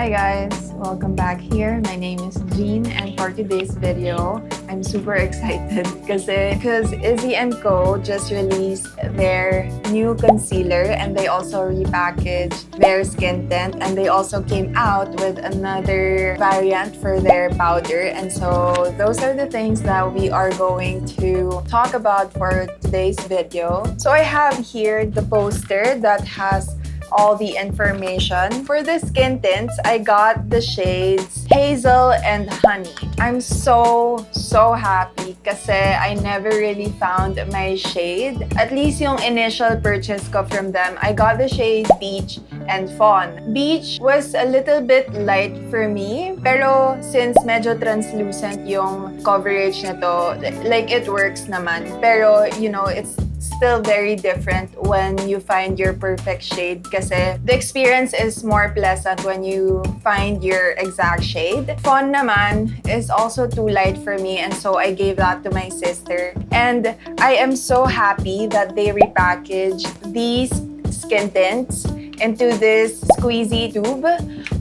Hi guys, welcome back here. My name is Jean, and for today's video, I'm super excited because Issy and Co just released their new concealer and they also repackaged their skin tint, and they also came out with another variant for their powder. And so those are the things that we are going to talk about for today's video. So I have here the poster that has all the information. For the skin tints, I got the shades Hazel and Honey. I'm so happy kasi I never really found my shade. At least yung initial purchase ko from them, I got the shade Beach and Fawn. Beach was a little bit light for me, pero since medyo translucent yung coverage nito, like it works naman. Pero, you know, it's still very different when you find your perfect shade kasi the experience is more pleasant when you find your exact shade. Fawn naman is also too light for me, and so I gave that to my sister. And I am so happy that they repackaged these skin tints into this squeezy tube,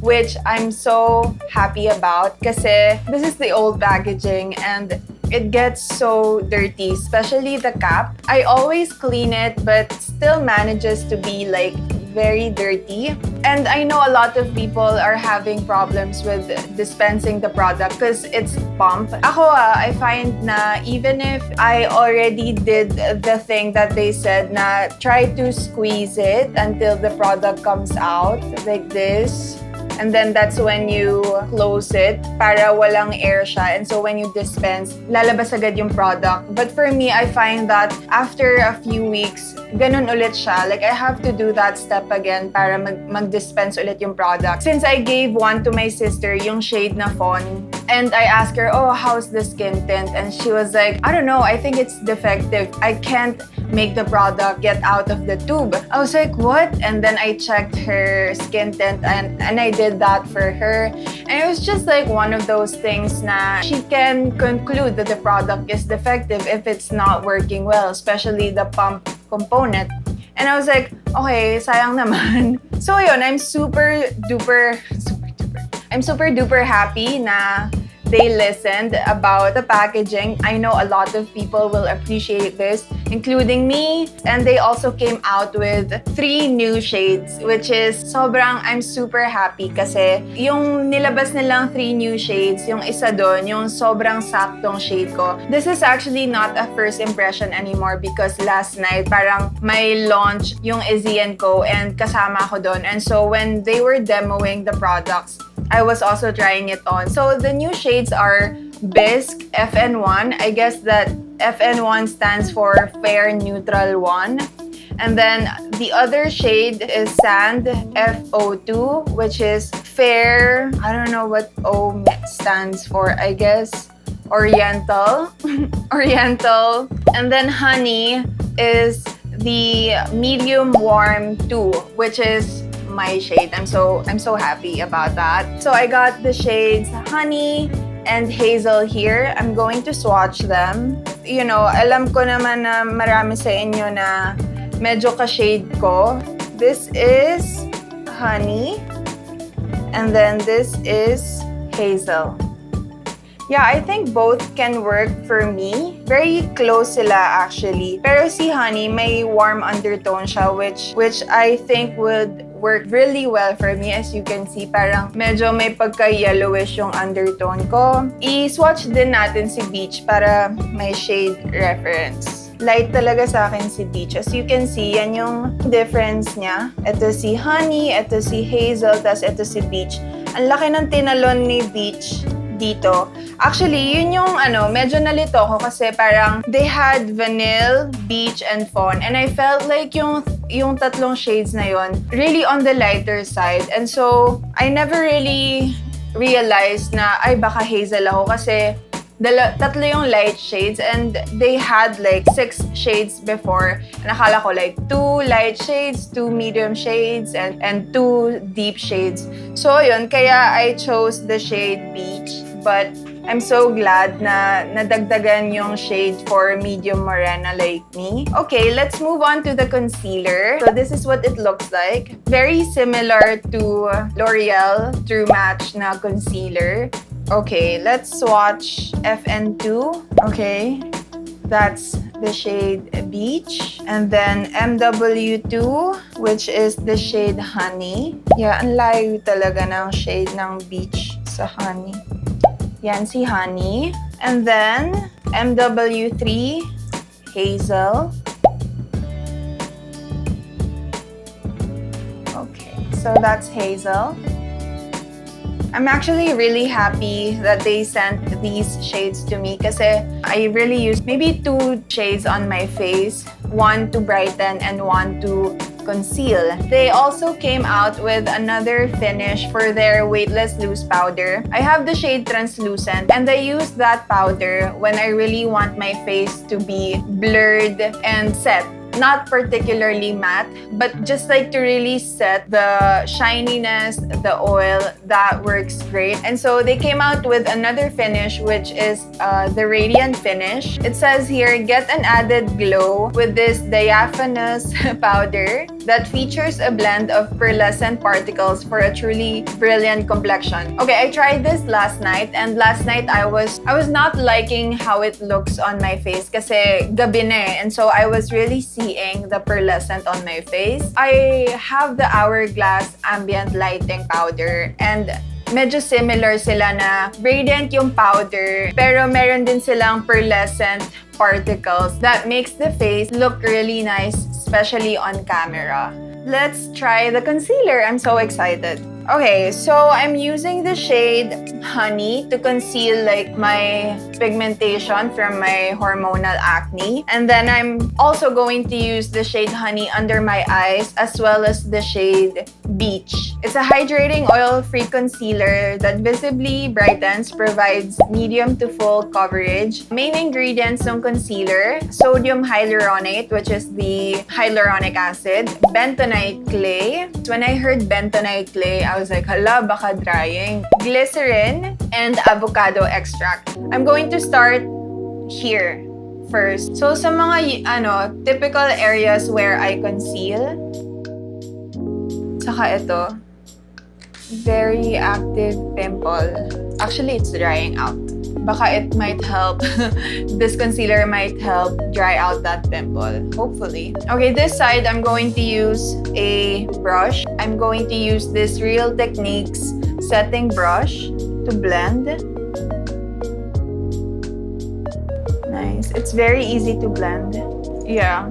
which I'm so happy about kasi this is the old packaging and it gets so dirty, especially the cap. I always clean it, but still manages to be like very dirty. And I know a lot of people are having problems with dispensing the product because it's pump. Ako I find na even if I already did the thing that they said na try to squeeze it until the product comes out like this. And then that's when you close it para walang air siya. And so when you dispense, lalabas agad yung product. But for me, I find that after a few weeks, ganun ulit siya. Like I have to do that step again para mag-dispense ulit yung product. Since I gave one to my sister, yung shade na Fawn, and I asked her, oh, how's the skin tint? And she was like, I don't know, I think it's defective. I can't make the product get out of the tube. I was like, what? And then I checked her skin tint and I did that for her. And it was just like one of those things na she can conclude that the product is defective if it's not working well, especially the pump component. And I was like, okay, sayang naman. So yun, I'm super duper happy na they listened about the packaging. I know a lot of people will appreciate this, including me. And they also came out with 3 new shades, which is I'm super happy kasi yung nilabas nilang 3 new shades, yung isa doon, yung sobrang saktong shade ko. This is actually not a first impression anymore because last night parang may launch yung Issy and Co and kasama ako doon. And so when they were demoing the products, I was also trying it on. So the new shades are Bisque FN1. I guess that FN1 stands for Fair Neutral 1. And then the other shade is Sand FO2, which is Fair, I don't know what O stands for, I guess Oriental. Oriental. And then Honey is the Medium Warm 2, which is my shade. I'm so happy about that. So I got the shades Honey and Hazel here. I'm going to swatch them. You know, alam ko naman na marami sa inyo na medyo ka-shade ko. This is Honey and then this is Hazel. Yeah, I think both can work for me. Very close sila actually. Pero si Honey, may warm undertone siya which I think would work really well for me. As you can see, parang medyo may pagka-yellowish yung undertone ko. I-swatch din natin si Beach para may shade reference. Light talaga sa akin si Beach. As you can see, yan yung difference niya. Ito si Honey, ito si Hazel, tas ito si Beach. Ang laki ng tinalon ni Beach dito. Actually, yun yung medyo nalito ko kasi parang they had Vanille, Beach, and Fawn. And I felt like yung tatlong shades na yun really on the lighter side. And so, I never really realized na, ay baka Hazel ako kasi tatlo yung light shades and they had like 6 shades before. Nakala ko like 2 light shades, 2 medium shades, and 2 deep shades. So yun, kaya I chose the shade Beach. But I'm so glad na nadagdagan yung shade for medium morena like me. Okay, let's move on to the concealer. So this is what it looks like. Very similar to L'Oreal True Match na concealer. Okay, let's swatch FN2. Okay, that's the shade Beach. And then MW2, which is the shade Honey. Yeah, ang layo talaga ng shade ng Beach sa Honey. Yan si Honey. And then MW3, Hazel. Okay, so that's Hazel. I'm actually really happy that they sent these shades to me kasi I really used maybe 2 shades on my face, one to brighten and one to conceal. They also came out with another finish for their weightless loose powder. I have the shade translucent and I use that powder when I really want my face to be blurred and set. Not particularly matte, but just like to really set the shininess, the oil, that works great. And so they came out with another finish, which is the Radiant finish. It says here, get an added glow with this diaphanous powder that features a blend of pearlescent particles for a truly brilliant complexion. Okay, I tried this last night, and last night I was not liking how it looks on my face kasi gabi na eh. And so I was really seeing the pearlescent on my face. I have the Hourglass Ambient Lighting Powder, and medyo similar sila na radiant yung powder, pero meron din silang pearlescent particles that makes the face look really nice, especially on camera. Let's try the concealer. I'm so excited. Okay, so I'm using the shade Honey to conceal like my pigmentation from my hormonal acne. And then I'm also going to use the shade Honey under my eyes as well as the shade Beach. It's a hydrating oil-free concealer that visibly brightens, provides medium to full coverage. Main ingredients ng concealer, sodium hyaluronate, which is the hyaluronic acid, bentonite clay. When I heard bentonite clay, I was like, hala, baka drying. Glycerin and avocado extract. I'm going to start here first. So sa mga typical areas where I conceal, saka ito, very active pimple. Actually, it's drying out. Baka it might help. This concealer might help dry out that pimple, hopefully. Okay, this side, I'm going to use a brush. I'm going to use this Real Techniques setting brush to blend. Nice. It's very easy to blend. Yeah.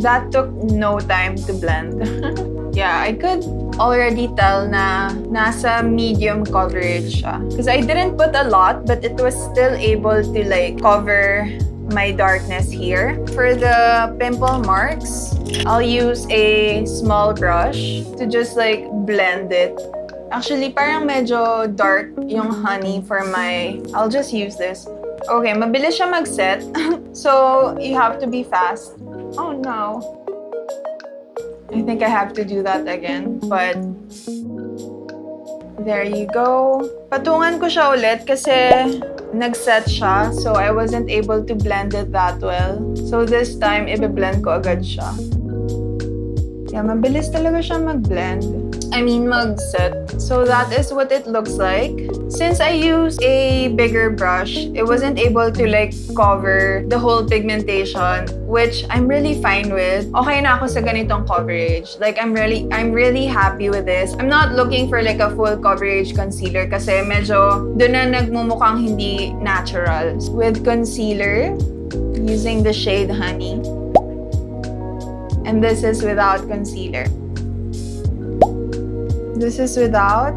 That took no time to blend. Yeah, I could already tell na nasa medium coverage siya. Because I didn't put a lot, but it was still able to like cover my darkness here. For the pimple marks, I'll use a small brush to just like blend it. Actually, parang medyo dark yung Honey for my... I'll just use this. Okay, mabilis siya mag-set. So, you have to be fast. Oh no. I think I have to do that again, but there you go. Patungan ko siya ulit kasi nag-set siya, so I wasn't able to blend it that well. So this time, i-blend ko agad siya. Yeah, mabilis talaga siya mag-blend. I mean, mag-set. So that is what it looks like. Since I used a bigger brush, it wasn't able to like cover the whole pigmentation, which I'm really fine with. Okay na ako sa ganitong coverage. Like, I'm really happy with this. I'm not looking for like a full coverage concealer kasi medyo doon na nagmumukhang hindi natural. With concealer, using the shade Honey. And this is without concealer. This is without.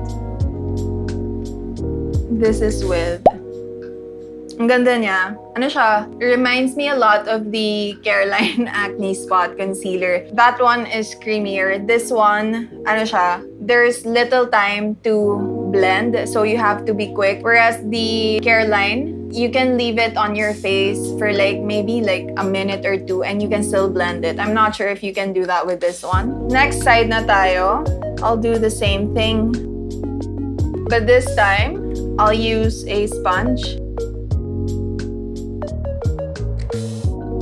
This is with. Ang ganda niya. Ano siya? It reminds me a lot of the Careline Acne Spot Concealer. That one is creamier. This one, ano siya? There's little time to blend, so you have to be quick. Whereas the Careline, you can leave it on your face for like maybe like a minute or two and you can still blend it. I'm not sure if you can do that with this one. Next side na tayo. I'll do the same thing. But this time, I'll use a sponge.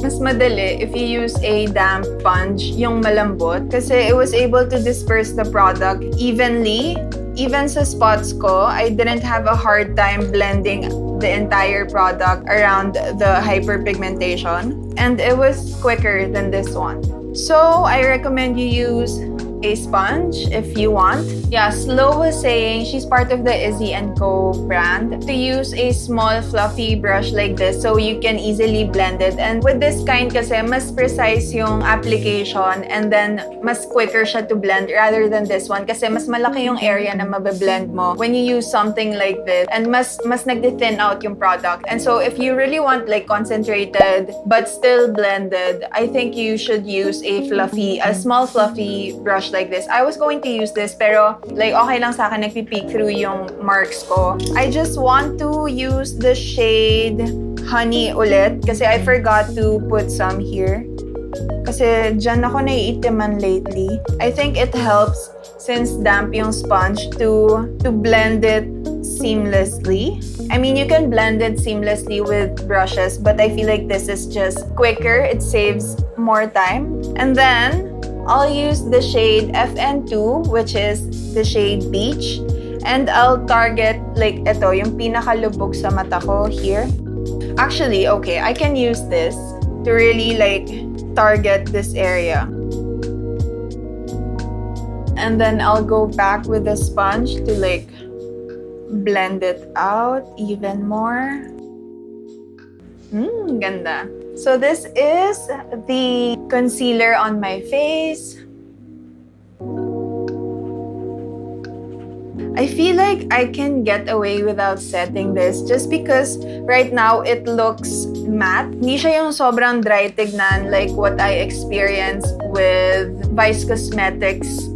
Mas madali if you use a damp sponge, yung malambot, kasi it was able to disperse the product evenly. Even sa spots ko, I didn't have a hard time blending the entire product around the hyperpigmentation. And it was quicker than this one. So, I recommend you use a sponge if you want. Yeah, Slow was saying she's part of the Issy and Co brand to use a small fluffy brush like this so you can easily blend it. And with this kind kasi mas precise yung application and then mas quicker siya to blend rather than this one kasi mas malaki yung area na mabe-blend mo when you use something like this and mas nagdi-thin out yung product. And so if you really want like concentrated but still blended, I think you should use a small fluffy brush like this. I was going to use this pero like okay lang sa akin, nagpipeek through yung marks ko. I just want to use the shade Honey ulit kasi I forgot to put some here. Kasi dyan ako naiitiman lately. I think it helps since damp yung sponge to blend it seamlessly. I mean, you can blend it seamlessly with brushes, but I feel like this is just quicker. It saves more time. And then I'll use the shade FN2, which is the shade Beach. And I'll target like ito, yung pinakalubog sa mata ko here. Actually, okay, I can use this to really like target this area. And then I'll go back with the sponge to like blend it out even more. Ganda. So this is the concealer on my face. I feel like I can get away without setting this just because right now it looks matte. Hindi siya yung sobrang dry tignan like what I experienced with Vice Cosmetics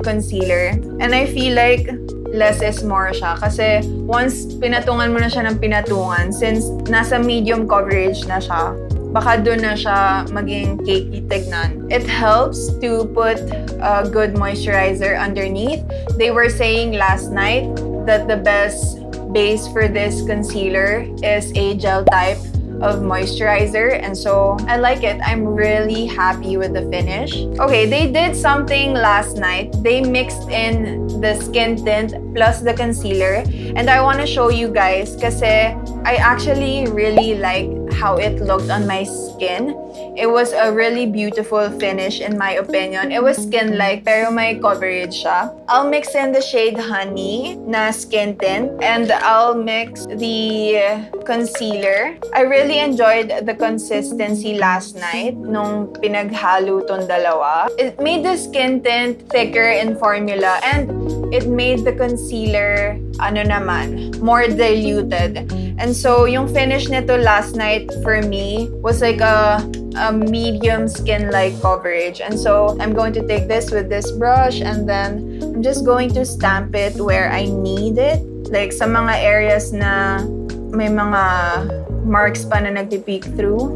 concealer. And I feel like less is more siya. Kasi once pinatungan mo na siya ng pinatungan, since nasa medium coverage na siya, baka doon na siya maging cakey tignan. It helps to put a good moisturizer underneath. They were saying last night that the best base for this concealer is a gel type of moisturizer, and so I like it. I'm really happy with the finish. Okay, they did something last night. They mixed in the skin tint plus the concealer, and I want to show you guys kasi I actually really like how it looked on my skin. It was a really beautiful finish in my opinion. It was skin-like pero may coverage siya. I'll mix in the shade Honey na skin tint and I'll mix the concealer. I really enjoyed the consistency last night nung pinaghalo tong dalawa. It made the skin tint thicker in formula and it made the concealer more diluted. And so yung finish nito last night for me was like a medium skin-like coverage. And so I'm going to take this with this brush and then I'm just going to stamp it where I need it. Like sa mga areas na may mga marks pa na nagpipeek through.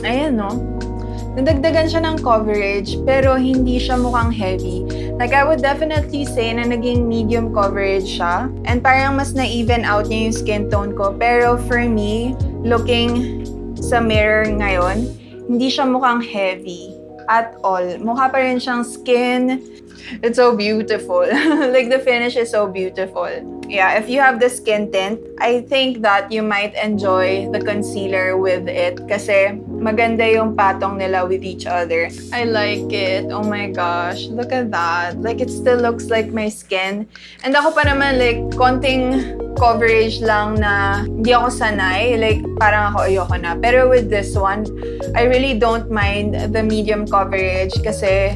Ayan, no? Nadagdagan siya ng coverage, pero hindi siya mukhang heavy. Like, I would definitely say na naging medium coverage siya. And parang mas na-even out niya yung skin tone ko. Pero for me, looking sa mirror ngayon, hindi siya mukhang heavy at all. Mukha pa rin siyang skin. It's so beautiful. Like, the finish is so beautiful. Yeah, if you have the skin tint, I think that you might enjoy the concealer with it kasi maganda yung patong nila with each other. I like it. Oh my gosh, look at that. Like, it still looks like my skin. And ako pa naman, like, konting coverage lang na hindi ako sanay. Like, parang ako ayoko na. Pero with this one, I really don't mind the medium coverage kasi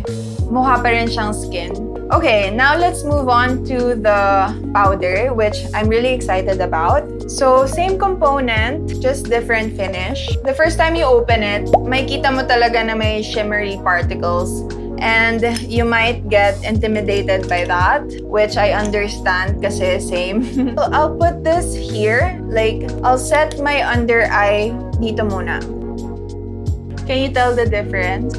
mukha pa rin siyang skin. Okay, now let's move on to the powder, which I'm really excited about. So, same component, just different finish. The first time you open it, makita mo talaga na may shimmery particles. And you might get intimidated by that, which I understand kasi same. So, I'll put this here. Like, I'll set my under eye dito muna. Can you tell the difference?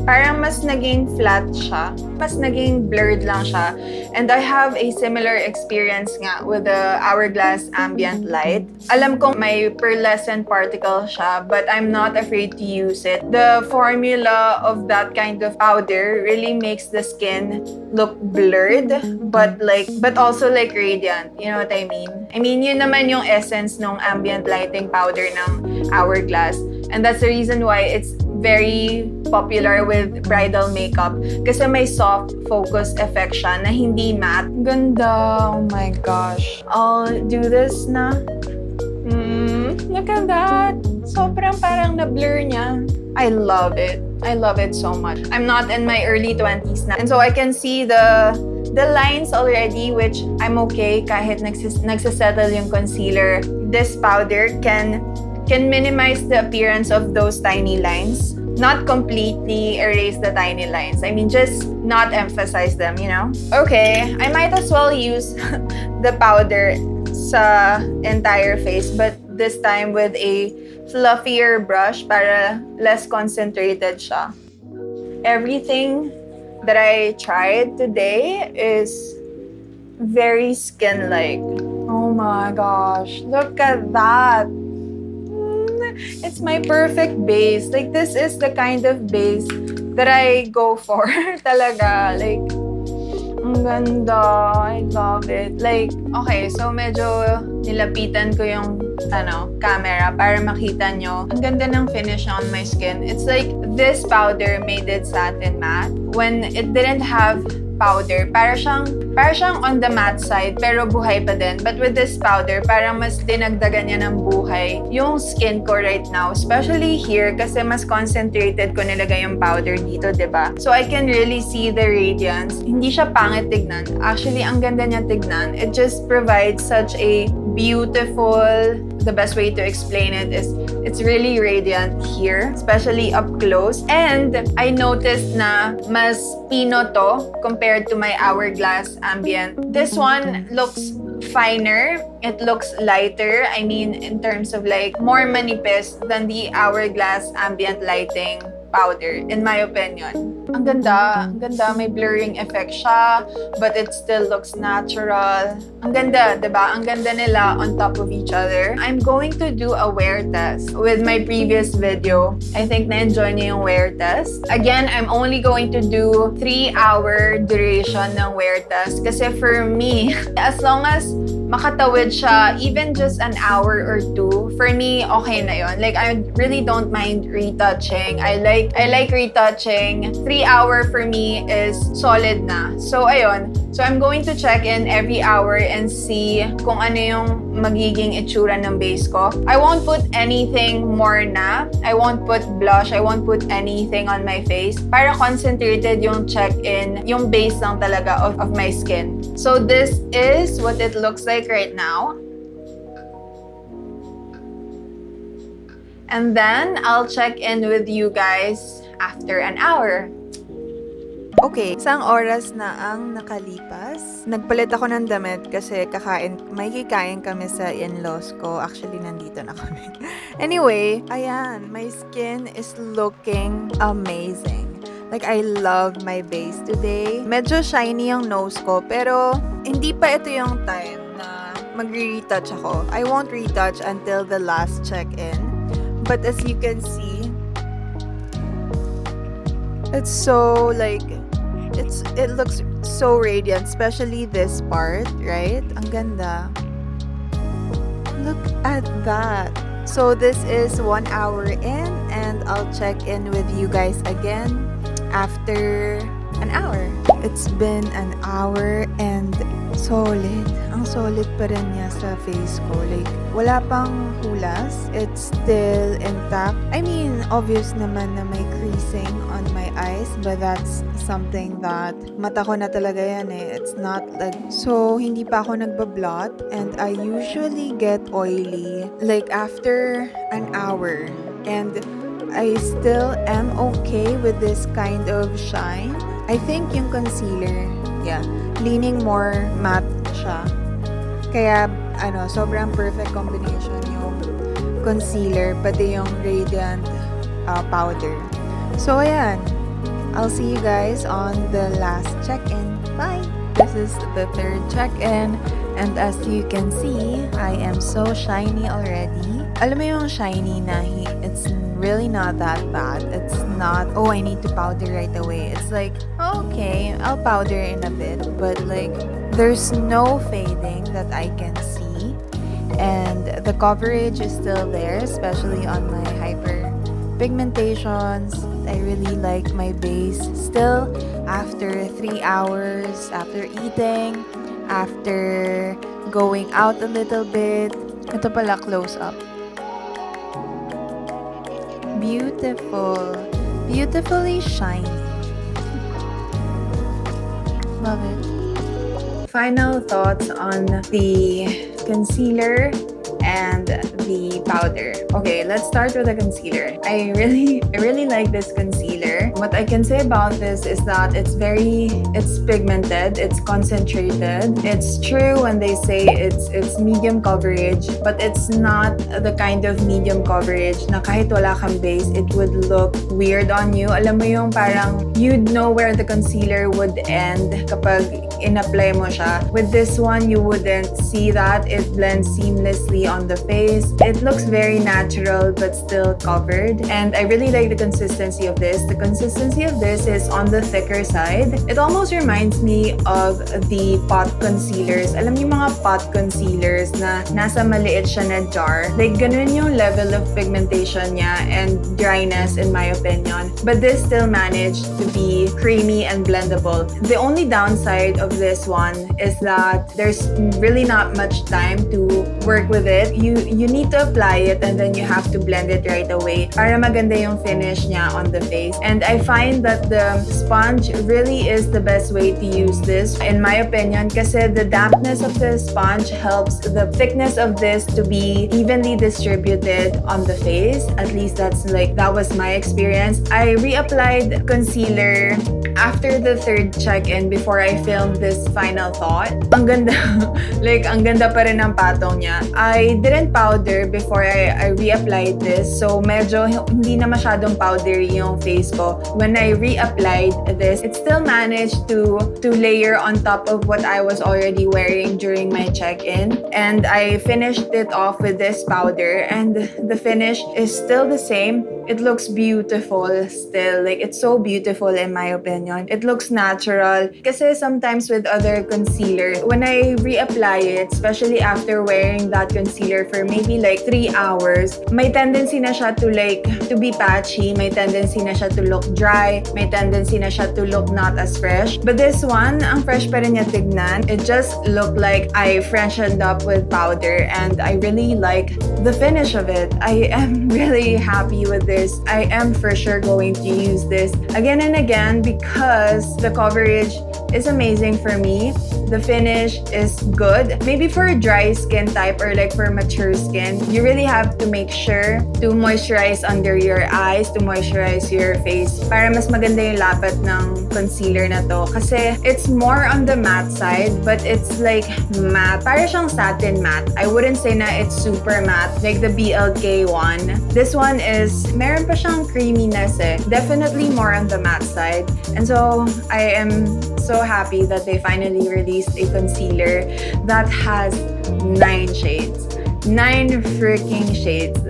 parang mas naging flat siya. Mas naging blurred lang siya. And I have a similar experience nga with the Hourglass Ambient Light. Alam kong may pearlescent particle siya, but I'm not afraid to use it. The formula of that kind of powder really makes the skin look blurred, but also like radiant. You know what I mean? I mean, yun naman yung essence ng ambient lighting powder ng Hourglass. And that's the reason why it's very popular with bridal makeup. Kasi may soft focus effect siya na hindi matte. Ganda! Oh my gosh. I'll do this na. Look at that! Sobrang parang na-blur niya. I love it. I love it so much. I'm not in my early 20s na. And so I can see the lines already, which I'm okay kahit nagsasettle yung concealer. This powder can minimize the appearance of those tiny lines. Not completely erase the tiny lines. I mean, just not emphasize them, you know? Okay, I might as well use the powder sa entire face, but this time with a fluffier brush para less concentrated siya. Everything that I tried today is very skin-like. Oh my gosh, look at that! It's my perfect base. Like, this is the kind of base that I go for talaga. Like, ang ganda. I love it. Like, okay, so medyo nilapitan ko yung camera para makita nyo. Ang ganda ng finish on my skin. It's like this powder made it satin matte. When it didn't have powder, para siyang on the matte side, pero buhay pa din. But with this powder, parang mas dinagdagan niya ng buhay yung skin ko right now. Especially here, kasi mas concentrated ko nilagay yung powder dito, diba? So I can really see the radiance. Hindi siya pangit tignan. Actually, ang ganda niya tignan. It just provides such a beautiful, the best way to explain it is it's really radiant here, especially up close. And I noticed na mas pino to compared to my Hourglass Ambient. This one looks finer. It looks lighter. I mean, in terms of like more manipis than the Hourglass Ambient Lighting powder, in my opinion. Ang ganda. Ang ganda. May blurring effect siya, but it still looks natural. Ang ganda, diba? Ang ganda nila on top of each other. I'm going to do a wear test with my previous video. I think na-enjoy niyo yung wear test. Again, I'm only going to do 3-hour duration ng wear test. Kasi for me, as long as makatawid siya, even just an hour or two, for me, okay na yun. Like, I really don't mind retouching. I like retouching. 3-hour for me is solid na. So, ayun. So, I'm going to check in every hour and see kung ano yung magiging itsura ng base ko. I won't put anything more na. I won't put blush. I won't put anything on my face. Para concentrated yung check-in, yung base lang talaga of my skin. So, this is what it looks like right now. And then, I'll check in with you guys after an hour. Okay, isang oras na ang nakalipas. Nagpalit ako ng damit kasi may kikain kami sa in-laws ko. Actually, nandito na kami. Anyway, ayan, my skin is looking amazing. Like, I love my base today. Medyo shiny yung nose ko, pero hindi pa ito yung time na mag-retouch ako. I won't retouch until the last check-in. But as you can see, it's so like, it looks so radiant, especially this part, right? Ang ganda. Look at that. So this is 1 hour in, and I'll check in with you guys again after an hour. It's been an hour and solid. Ang solid pa rin niya sa face ko. Like, wala pang hulas. It's still intact. I mean, obvious naman na may creasing on my eyes, but that's something that mata ko na talaga yan eh. It's not like, so hindi pa ako nagbablot, and I usually get oily like after an hour, and I still am okay with this kind of shine. I think yung concealer, yeah, leaning more matte siya. Kaya, sobrang perfect combination yung concealer, pati yung radiant powder. So, ayan. I'll see you guys on the last check-in. Bye! This is the third check-in, and as you can see, I am so shiny already. Alam mo yung shiny na it's really not that bad. It's not, oh, I need to powder right away. It's like, okay, I'll powder in a bit, but like, there's no fading that I can see. And the coverage is still there, especially on my hyperpigmentations. I really like my base still after 3 hours, after eating, after going out a little bit. Ito pala, close up. Beautiful. Beautifully shiny. Love it. Final thoughts on the concealer and the powder. Okay, let's start with the concealer. I really like this concealer. What I can say about this is that it's pigmented, it's concentrated. It's true when they say it's medium coverage, but it's not the kind of medium coverage na kahit wala kang base, it would look weird on you. Alam mo yung parang you'd know where the concealer would end kapag in-apply mo siya. With this one, you wouldn't see that. It blends seamlessly on the face. It looks very natural but still covered. And I really like the consistency of this. The consistency of this is on the thicker side. It almost reminds me of the pot concealers. Alam niyo mga pot concealers na nasa maliit siya na jar. Like ganun yung level of pigmentation niya and dryness in my opinion. But this still managed to be creamy and blendable. The only downside of this one is that there's really not much time to work with it. You need to apply it and then you have to blend it right away para maganda yung finish niya on the face. And I find that the sponge really is the best way to use this in my opinion kasi the dampness of the sponge helps the thickness of this to be evenly distributed on the face. At least that was my experience. I reapplied concealer after the third check-in before I filmed this final thought. Ang ganda. Ang ganda pa rin ng patong niya. I didn't powder before I reapplied this. So, medyo hindi na masyadong powdery yung face ko. When I reapplied this, it still managed to layer on top of what I was already wearing during my check-in. And I finished it off with this powder. And the finish is still the same. It looks beautiful still. It's so beautiful in my opinion. It looks natural. Kasi sometimes with other concealer, when I reapply it, especially after wearing that concealer for maybe 3 hours, may tendency na siya to be patchy, may tendency na siya to look dry, may tendency na siya to look not as fresh. But this one, ang fresh pa rin niya tignan. It just looked like I freshened up with powder and I really like the finish of it. I am really happy with this. I am for sure going to use this again and again because the coverage is amazing for me. The finish is good. Maybe for a dry skin type or for mature skin, you really have to make sure to moisturize under your eyes, to moisturize your face para mas maganda yung lapat ng concealer na to. Kasi it's more on the matte side, but it's matte. Para siyang satin matte. I wouldn't say na it's super matte like the BLK one. This one is, meron pa siyang creaminess eh. Definitely more on the matte side. And so, I am so happy that they finally released a concealer that has 9 shades. 9 freaking shades.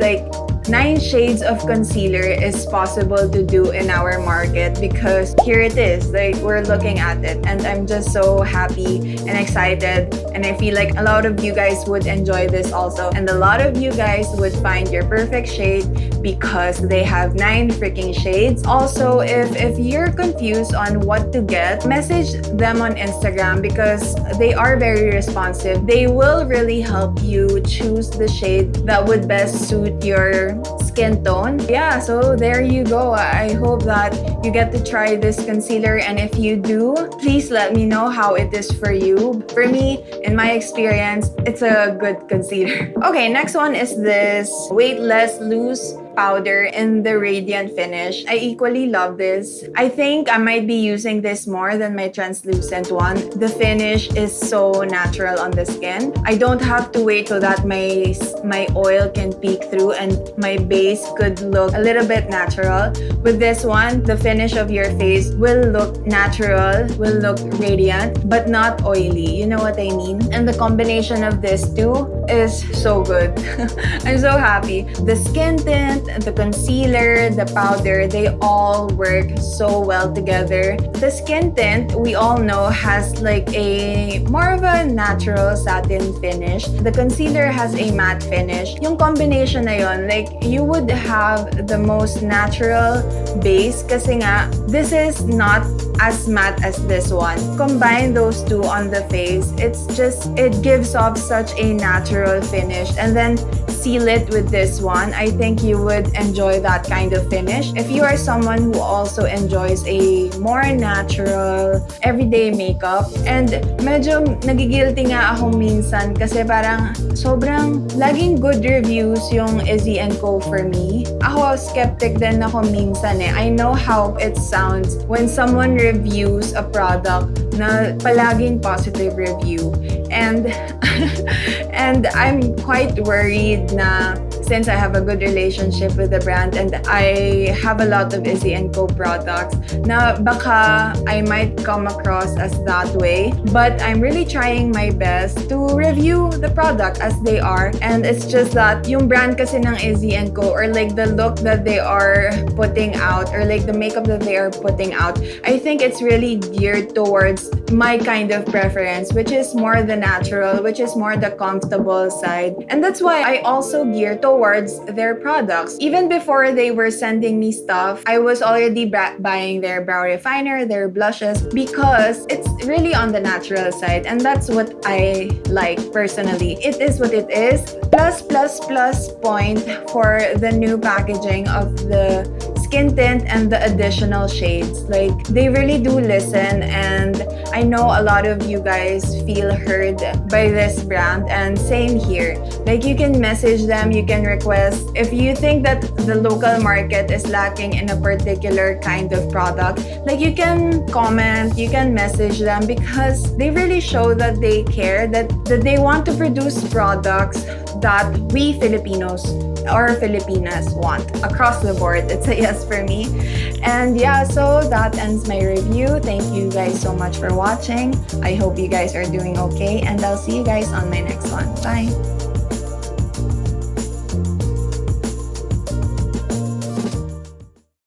9 shades of concealer is possible to do in our market because here it is. We're looking at it and I'm just so happy and excited and I feel like a lot of you guys would enjoy this also and a lot of you guys would find your perfect shade because they have 9 freaking shades. Also, if you're confused on what to get, message them on Instagram because they are very responsive. They will really help you choose the shade that would best suit your skin tone. Yeah, so there you go. I hope that you get to try this concealer and if you do, please let me know how it is for you. For me, in my experience, it's a good concealer. Okay, next one is this Weight Less Loose powder in the radiant finish. I equally love this. I think I might be using this more than my translucent one. The finish is so natural on the skin. I don't have to wait so that my oil can peek through and my base could look a little bit natural. With this one, the finish of your face will look natural, will look radiant, but not oily. You know what I mean? And the combination of this two is so good. I'm so happy. The skin tint, the concealer, the powder, they all work so well together. The skin tint, we all know, has like a more of a natural satin finish. The concealer has a matte finish. Yung combination na yun, like you would have the most natural base kasi nga, this is not as matte as this one. Combine those two on the face, it gives off such a natural finish. And then seal it with this one. I think you would enjoy that kind of finish. If you are someone who also enjoys a more natural, everyday makeup, and medyo nagigilty nga ako minsan kasi parang sobrang laging good reviews yung Issy and Co for me. Ako, skeptic din ako minsan eh. I know how it sounds when someone reviews a product na palaging positive review. And and I'm quite worried na since I have a good relationship with the brand and I have a lot of Issy and Co products, na baka I might come across as that way. But I'm really trying my best to review the product as they are. And it's just that yung brand kasi ng Issy and Co, or like the look that they are putting out, or like the makeup that they are putting out, I think it's really geared towards my kind of preference, which is more the natural, which is more the comfortable side. And that's why I also gear towards their products. Even before they were sending me stuff, I was already buying their brow refiner, their blushes, because it's really on the natural side. And that's what I like personally. It is what it is. Plus point for the new packaging of the skin tint and the additional shades. Like, they really do listen, and I know a lot of you guys feel heard by this brand, and same here. Like, you can message them, you can request. If you think that the local market is lacking in a particular kind of product, like, you can comment, you can message them, because they really show that they care, that they want to produce products that we Filipinos or Filipinas want across the board. It's a yes for me. And yeah, so that ends my review. Thank you guys so much for watching. I hope you guys are doing okay, and I'll see you guys on my next one. Bye!